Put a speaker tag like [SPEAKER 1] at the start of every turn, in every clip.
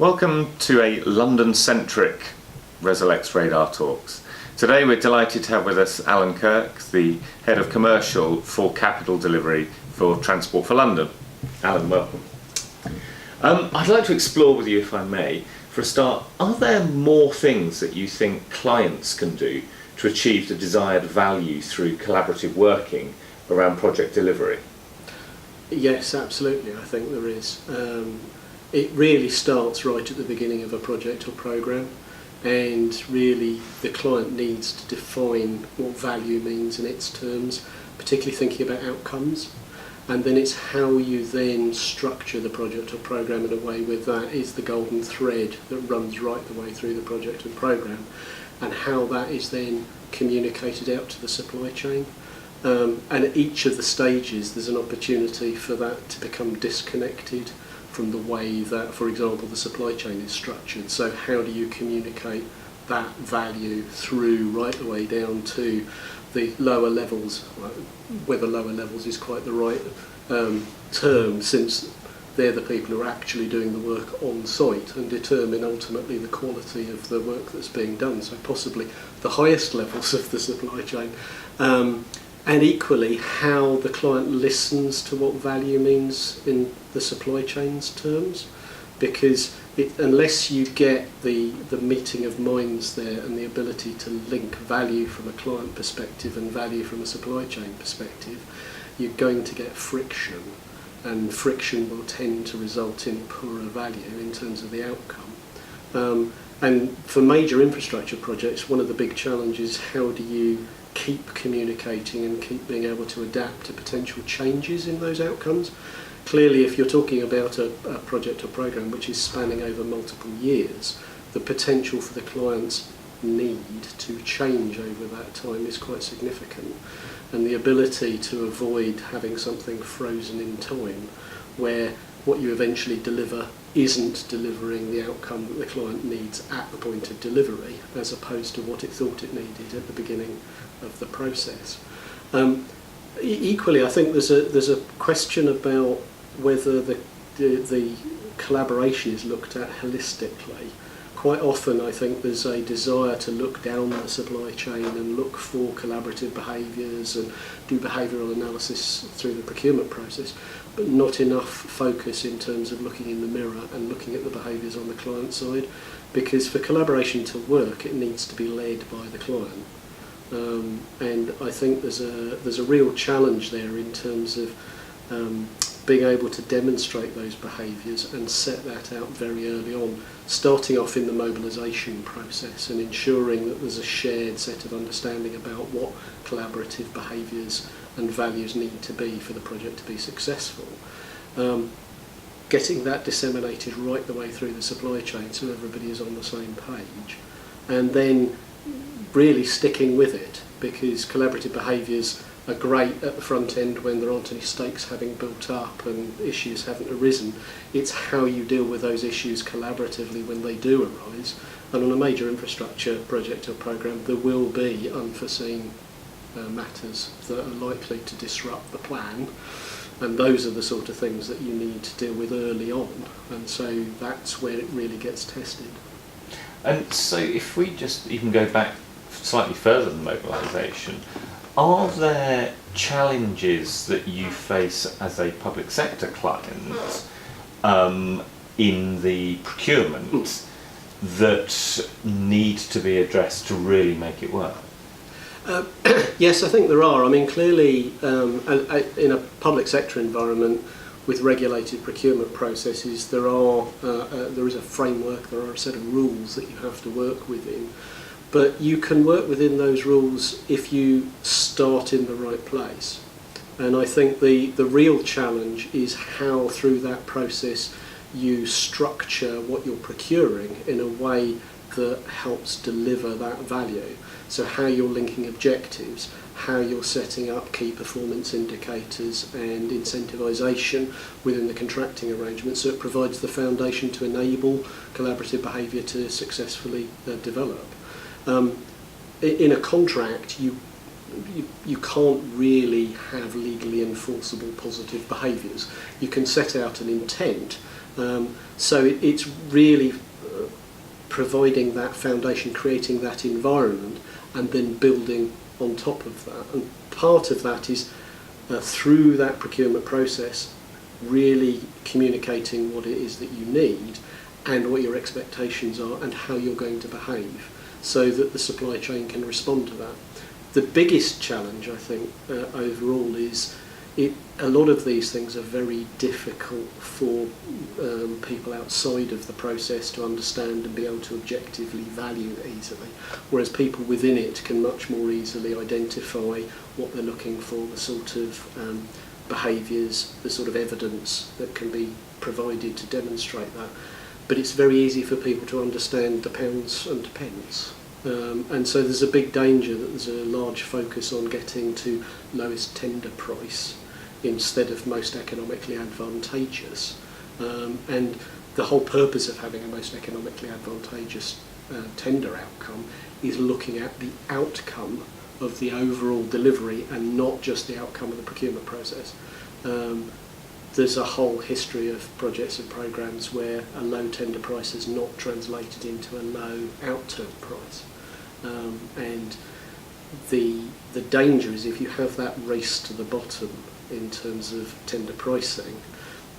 [SPEAKER 1] Welcome to a London-centric ResoLex Radar Talks. Today we're delighted to have with us Alan Kirk, the Head of Commercial for Capital Delivery for Transport for London. Alan, welcome. I'd like to explore with you, if I may, for a start, are there more things that you think clients can do to achieve the desired value through collaborative working around project delivery?
[SPEAKER 2] Yes, absolutely, I think there is. It really starts right at the beginning of a project or programme, and really the client needs to define what value means in its terms, particularly thinking about outcomes, and then it's how you then structure the project or programme in a way where that is the golden thread that runs right the way through the project and programme, and how that is then communicated out to the supply chain. And at each of the stages there's an opportunity for that to become disconnected from the way that, for example, the supply chain is structured. So how do you communicate that value through right the way down to the lower levels, whether lower levels is quite the right term, since they're the people who are actually doing the work on site and determine ultimately the quality of the work that's being done, so possibly the highest levels of the supply chain. And equally, how the client listens to what value means in the supply chain's terms, because unless you get the meeting of minds there and the ability to link value from a client perspective and value from a supply chain perspective, you're going to get friction, and friction will tend to result in poorer value in terms of the outcome. And for major infrastructure projects, one of the big challenges is how do you keep communicating and keep being able to adapt to potential changes in those outcomes. Clearly, if you're talking about a project or programme which is spanning over multiple years, the potential for the client's need to change over that time is quite significant, and the ability to avoid having something frozen in time where what you eventually deliver isn't delivering the outcome that the client needs at the point of delivery, as opposed to what it thought it needed at the beginning of the process. Equally, I think there's a question about whether the collaboration is looked at holistically. Quite often I think there's a desire to look down the supply chain and look for collaborative behaviours and do behavioural analysis through the procurement process, but not enough focus in terms of looking in the mirror and looking at the behaviours on the client side, because for collaboration to work it needs to be led by the client. And I think there's a real challenge there in terms of being able to demonstrate those behaviours and set that out very early on, starting off in the mobilisation process and ensuring that there's a shared set of understanding about what collaborative behaviours and values need to be for the project to be successful. Getting that disseminated right the way through the supply chain so everybody is on the same page, and then really sticking with it, because collaborative behaviours are great at the front end when there aren't any stakes having built up and issues haven't arisen. It's how you deal with those issues collaboratively when they do arise, and on a major infrastructure project or programme there will be unforeseen matters that are likely to disrupt the plan, and those are the sort of things that you need to deal with early on, and so that's where it really gets tested.
[SPEAKER 1] And so if we just even go back slightly further than mobilisation, are there challenges that you face as a public sector client in the procurement that need to be addressed to really make it work?
[SPEAKER 2] Yes, I think there are. I mean, clearly in a public sector environment with regulated procurement processes, there is a framework, there are a set of rules that you have to work within. But you can work within those rules if you start in the right place. And I think the real challenge is how through that process you structure what you're procuring in a way that helps deliver that value. So how you're linking objectives, how you're setting up key performance indicators and incentivisation within the contracting arrangement, so it provides the foundation to enable collaborative behaviour to successfully develop. In a contract, you can't really have legally enforceable positive behaviours. You can set out an intent, It's really providing that foundation, creating that environment, and then building on top of that. And part of that is through that procurement process, really communicating what it is that you need and what your expectations are and how you're going to behave, so that the supply chain can respond to that. The biggest challenge, I think, overall is a lot of these things are very difficult for people outside of the process to understand and be able to objectively value easily, whereas people within it can much more easily identify what they're looking for, the sort of behaviours, the sort of evidence that can be provided to demonstrate that. But it's very easy for people to understand the pounds and pence. And so there's a big danger that there's a large focus on getting to lowest tender price instead of most economically advantageous. And the whole purpose of having a most economically advantageous tender outcome is looking at the outcome of the overall delivery and not just the outcome of the procurement process. There's a whole history of projects and programs where a low tender price has not translated into a low outturn price. And the danger is if you have that race to the bottom in terms of tender pricing,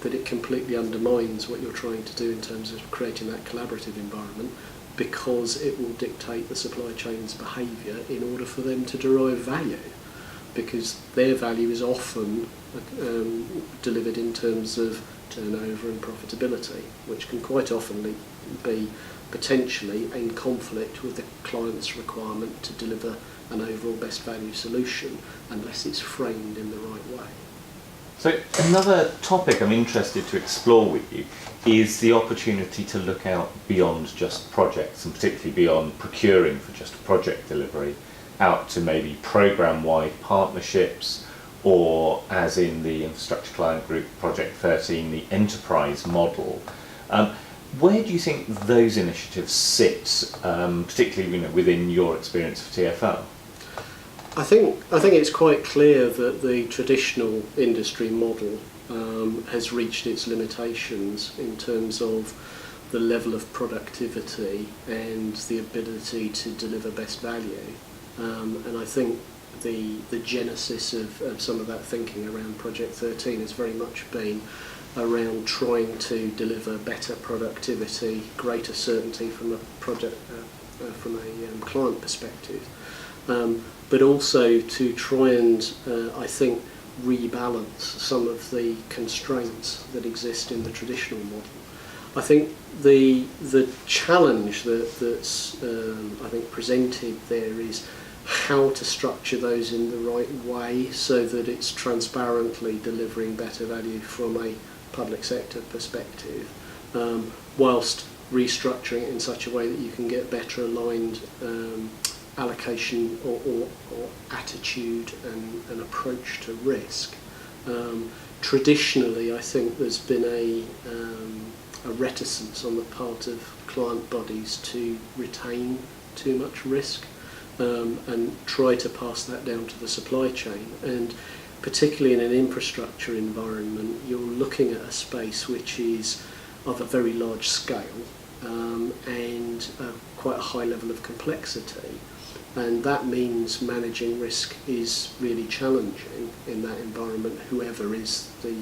[SPEAKER 2] that it completely undermines what you're trying to do in terms of creating that collaborative environment, because it will dictate the supply chain's behaviour in order for them to derive value, because their value is often delivered in terms of turnover and profitability, which can quite often be potentially in conflict with the client's requirement to deliver an overall best value solution unless it's framed in the right way.
[SPEAKER 1] So another topic I'm interested to explore with you is the opportunity to look out beyond just projects, and particularly beyond procuring for just project delivery, out to maybe program-wide partnerships, or as in the Infrastructure Client Group Project 13, the enterprise model. Where do you think those initiatives sit, particularly within your experience of TfL?
[SPEAKER 2] I think it's quite clear that the traditional industry model has reached its limitations in terms of the level of productivity and the ability to deliver best value. And I think the genesis of some of that thinking around Project 13 has very much been around trying to deliver better productivity, greater certainty from a project, from a client perspective, but also to try and, I think, rebalance some of the constraints that exist in the traditional model. I think the challenge that's I think presented there is how to structure those in the right way so that it's transparently delivering better value from a public sector perspective, whilst restructuring it in such a way that you can get better aligned allocation or attitude and approach to risk. Traditionally, I think there's been a reticence on the part of client bodies to retain too much risk and try to pass that down to the supply chain. And particularly in an infrastructure environment, you're looking at a space which is of a very large scale and quite a high level of complexity. And that means managing risk is really challenging in that environment, whoever is the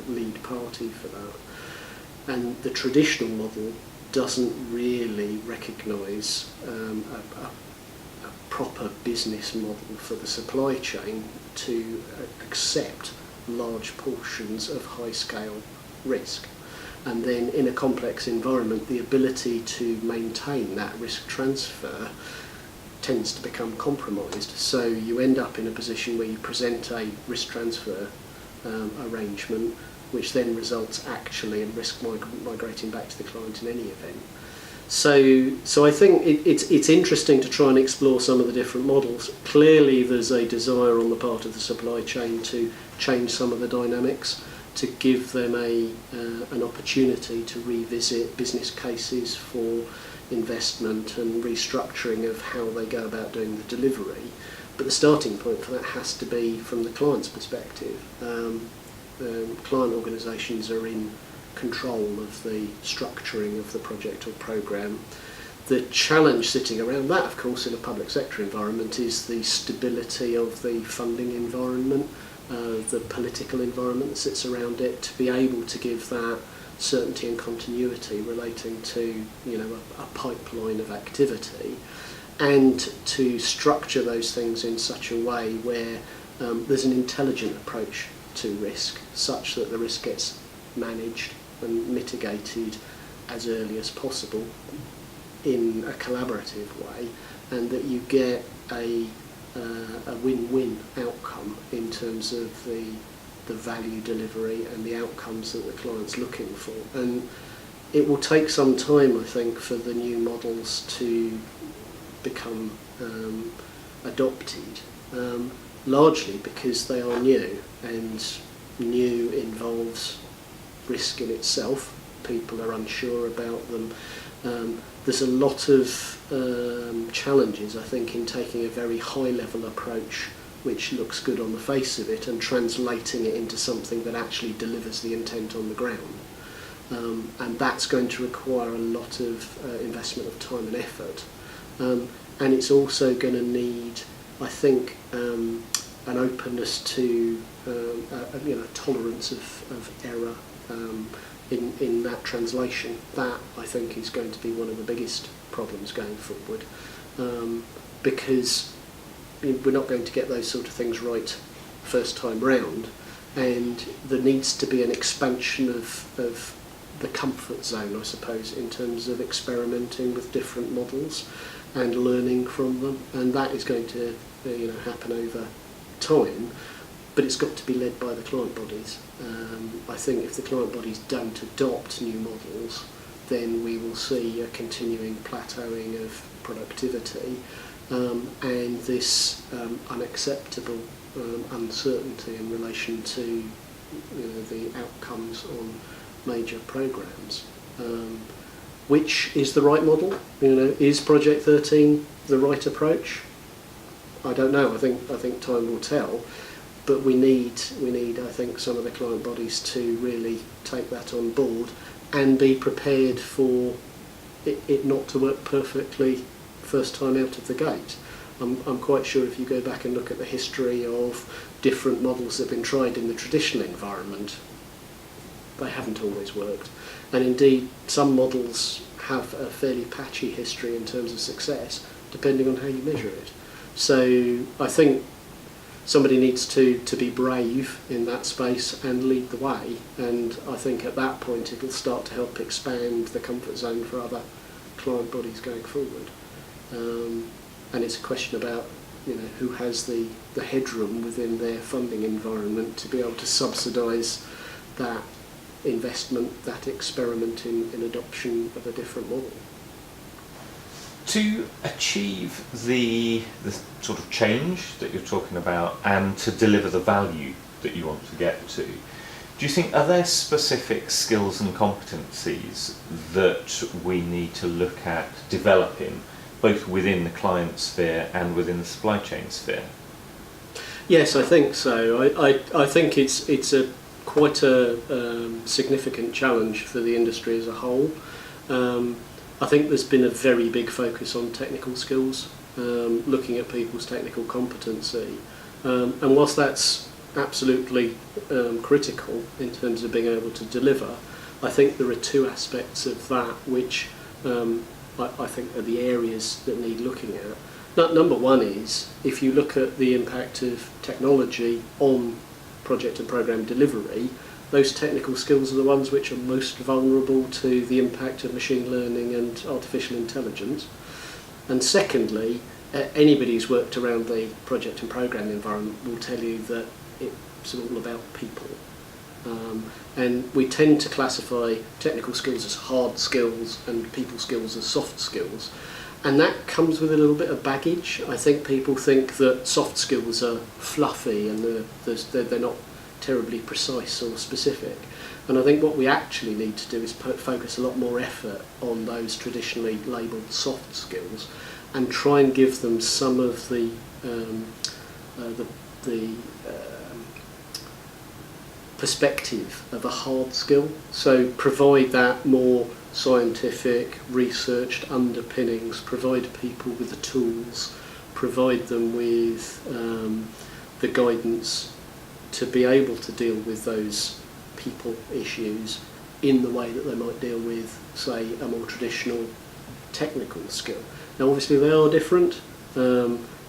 [SPEAKER 2] lead party for that. And the traditional model doesn't really recognise a proper business model for the supply chain to accept large portions of high-scale risk. And then in a complex environment, the ability to maintain that risk transfer tends to become compromised. So you end up in a position where you present a risk transfer arrangement, which then results actually in risk migrating back to the client in any event. So I think it's interesting to try and explore some of the different models. Clearly there's a desire on the part of the supply chain to change some of the dynamics, to give them an opportunity to revisit business cases for investment and restructuring of how they go about doing the delivery. But the starting point for that has to be from the client's perspective. Client organisations are in control of the structuring of the project or programme. The challenge sitting around that, of course, in a public sector environment is the stability of the funding environment, the political environment that sits around it, to be able to give that certainty and continuity relating to, you know, a pipeline of activity, and to structure those things in such a way where there's an intelligent approach to risk, such that the risk gets managed and mitigated as early as possible in a collaborative way, and that you get a win-win outcome in terms of the value delivery and the outcomes that the client's looking for. And it will take some time, I think, for the new models to become adopted, largely because they are new, and new involves risk in itself. People are unsure about them. There's a lot of challenges, I think, in taking a very high-level approach which looks good on the face of it and translating it into something that actually delivers the intent on the ground. And that's going to require a lot of investment of time and effort. And it's also going to need, I think, an openness to tolerance of error in that translation. That, I think, is going to be one of the biggest problems going forward, because we're not going to get those sort of things right first time round, and there needs to be an expansion of the comfort zone, I suppose, in terms of experimenting with different models and learning from them, and that is going to happen over time, but it's got to be led by the client bodies. I think if the client bodies don't adopt new models, then we will see a continuing plateauing of productivity, and this unacceptable uncertainty in relation to the outcomes on major programs. Which is the right model? Is Project 13 the right approach? I don't know. I think time will tell. But we need, I think, some of the client bodies to really take that on board and be prepared for it not to work perfectly first time out of the gate. I'm quite sure if you go back and look at the history of different models that have been tried in the traditional environment, they haven't always worked. And indeed, some models have a fairly patchy history in terms of success, depending on how you measure it. So I think somebody needs to be brave in that space and lead the way, and I think at that point it'll start to help expand the comfort zone for other client bodies going forward. And it's a question about who has the headroom within their funding environment to be able to subsidise that investment, that experiment in adoption of a different model.
[SPEAKER 1] To achieve the sort of change that you're talking about and to deliver the value that you want to get to, do you think, are there specific skills and competencies that we need to look at developing both within the client sphere and within the supply chain sphere?
[SPEAKER 2] Yes, I think so. I think it's quite a significant challenge for the industry as a whole. I think there's been a very big focus on technical skills, looking at people's technical competency, and whilst that's absolutely critical in terms of being able to deliver, I think there are two aspects of that which I think are the areas that need looking at. Number one is, if you look at the impact of technology on project and programme delivery, those technical skills are the ones which are most vulnerable to the impact of machine learning and artificial intelligence. And secondly, anybody who's worked around the project and programme environment will tell you that it's all about people. And we tend to classify technical skills as hard skills and people skills as soft skills. And that comes with a little bit of baggage. I think people think that soft skills are fluffy and they're not terribly precise or specific. And I think what we actually need to do is focus a lot more effort on those traditionally labelled soft skills and try and give them some of the perspective of a hard skill. So provide that more scientific, researched underpinnings, provide people with the tools, provide them with the guidance to be able to deal with those people issues in the way that they might deal with, say, a more traditional technical skill. Now, obviously, they are different.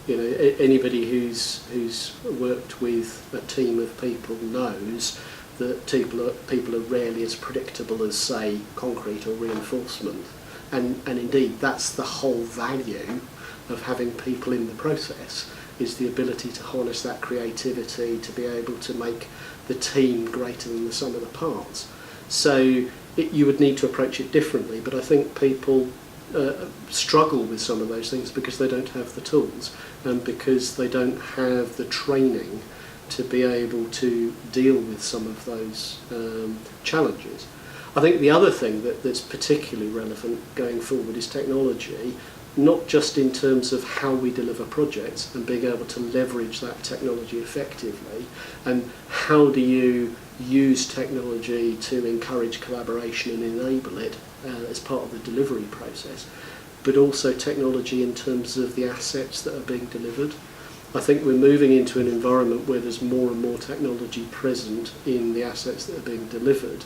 [SPEAKER 2] Anybody who's worked with a team of people knows that people are rarely as predictable as, say, concrete or reinforcement. And indeed, that's the whole value of having people in the process, is the ability to harness that creativity, to be able to make the team greater than the sum of the parts. So you would need to approach it differently, but I think people struggle with some of those things because they don't have the tools and because they don't have the training to be able to deal with some of those challenges. I think the other thing that's particularly relevant going forward is technology, not just in terms of how we deliver projects and being able to leverage that technology effectively, and how do you use technology to encourage collaboration and enable it as part of the delivery process, but also technology in terms of the assets that are being delivered. I think we're moving into an environment where there's more and more technology present in the assets that are being delivered,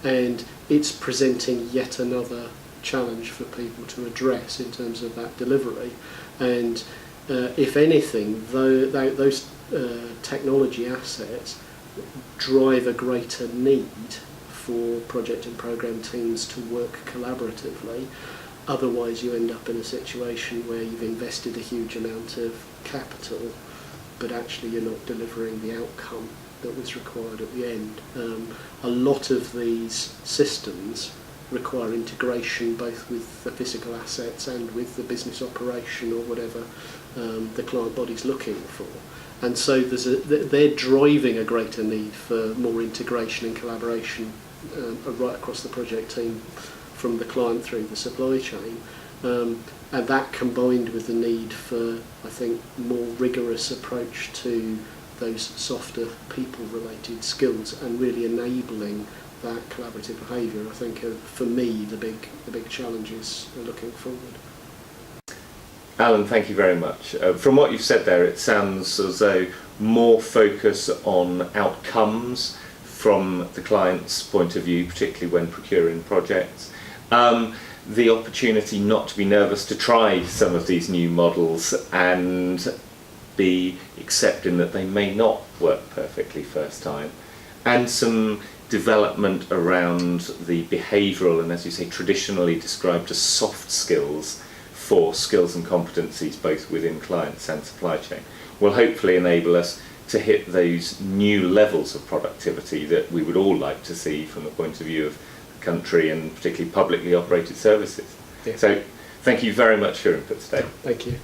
[SPEAKER 2] and it's presenting yet another challenge for people to address in terms of that delivery. And if anything, those technology assets drive a greater need for project and program teams to work collaboratively. Otherwise, you end up in a situation where you've invested a huge amount of capital, but actually you're not delivering the outcome that was required at the end. A lot of these systems require integration both with the physical assets and with the business operation or whatever the client body's looking for. And so they're driving a greater need for more integration and collaboration right across the project team, from the client through the supply chain. And that combined with the need for, I think, more rigorous approach to those softer people-related skills and really enabling that collaborative behaviour, I think are, for me, the big challenges looking forward.
[SPEAKER 1] Alan, thank you very much. From what you've said there, it sounds as though more focus on outcomes from the client's point of view, particularly when procuring projects. The opportunity not to be nervous to try some of these new models and be accepting that they may not work perfectly first time, and some development around the behavioural and, as you say, traditionally described as soft skills for skills and competencies both within clients and supply chain will hopefully enable us to hit those new levels of productivity that we would all like to see from the point of view of the country and particularly publicly operated services.
[SPEAKER 2] Yeah.
[SPEAKER 1] So thank you very much for your input today.
[SPEAKER 2] Thank you.